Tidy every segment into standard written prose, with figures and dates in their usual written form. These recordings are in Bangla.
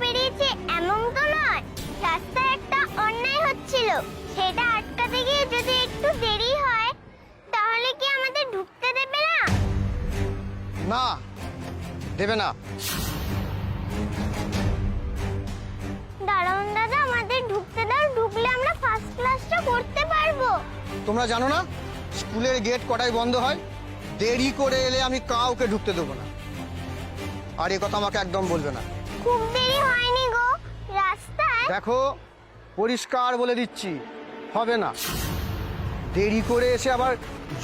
পেরিয়েছে এমন তো নয়। রাস্তায় একটা অন্যায় হচ্ছিল, সেটা আটকাতে গিয়ে যদি একটু দেরি হয় তাহলে কি আমাদের ঢুকতে দেবে না? না, দেবে না। দারোয়ান দাদা, আমাদের ঢুকতে দাও, ঢুকলে আমরা ফার্স্ট ক্লাসটা করতে পারবো। তোমরা জানো না স্কুলের গেট কটায় বন্ধ হয়? দেরি করে এলে আমি কাউকে ঢুকতে দেবো না। আর এ কথা আমাকে একদম বলবে না। খুব দেরি হয়নি গো, রাস্তায়। দেখো, পরিষ্কার বলে দিচ্ছি, হবে না। দেরি করে এসে আবার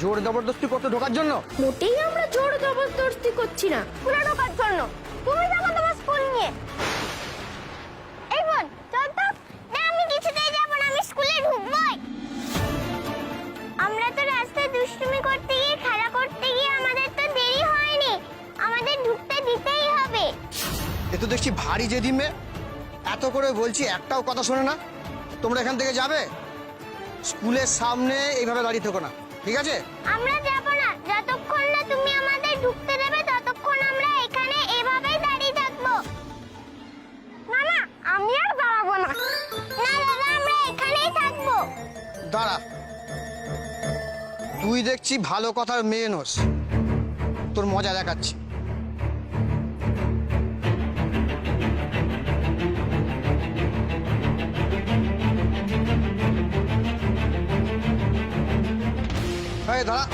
জোর জবরদস্তি করতে ঢোকার জন্য? মোটেই আমরা জোর জবরদস্তি করছি না। স্কুলে ঢোকার জন্য। তুমি যাবো তোমার স্কুল নিয়ে। এই বোন, চল তো। না, আমি কিছুতেই যাবো না, আমি স্কুলে ঢুকবোই। আমরা তো রাস্তায় দুষ্টুমি করতে গিয়ে, খেলা করতে গিয়ে আমাদের তো দেরি হয়নি, আমাদের ঢুকতে দিতেই হবে। এ তো দেখছি ভারী জেদি মেয়ে। এত করে বলছি, একটাও কথা শোনে না। তোমরা এখান থেকে যাবে, স্কুলের সামনে এইভাবে দাঁড়িয়ে থেকো না, ঠিক আছে? আমরা যাব না, যতক্ষণ না তুমি আমাদের ঢুকতে দেবে ততক্ষণ আমরা এখানে এভাবেই দাঁড়িয়ে থাকবো। মামা, আমি আর দাঁড়াবো না। না দাদা, আমরা এখানেই থাকবো। দাঁড়া, তুই দেখছি ভালো কথার মেয়ে নোস, তোর মজা দেখাচ্ছি। এই দাঁড়া,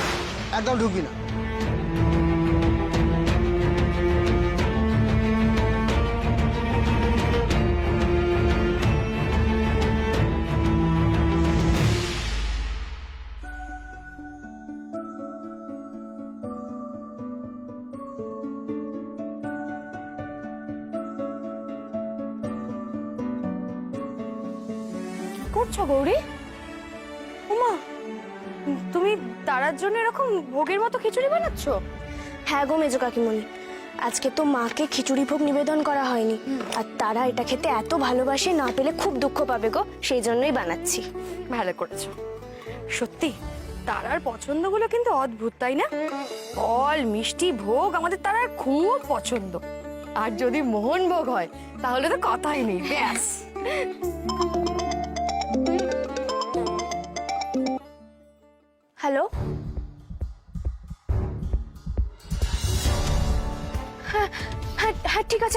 একদম ঢুকবি না। করছো গৌরী? ওমা, তুমি তারার জন্য এরকম ভোগের মতো খিচুড়ি বানাচ্ছো? হ্যাঁ গো মেজো কাকিমণি, আজকে তো মাকে খিচুড়ি ভোগ নিবেদন করা হয়নি, আর তারা এটা খেতে এত ভালোবাসে, না পেলে খুব দুঃখ পাবে গো, সেই জন্যই বানাচ্ছি। ভালো করেছো। সত্যি তারার পছন্দগুলো কিন্তু অদ্ভুত, তাই না? ফল, মিষ্টি, ভোগ আমাদের তারার খুব পছন্দ। আর যদি মোহন ভোগ হয় তাহলে তো কথাই নেই, ব্যাস। হ্যালো, হ্যাঁ হ্যাঁ হ্যাঁ, ঠিক আছে,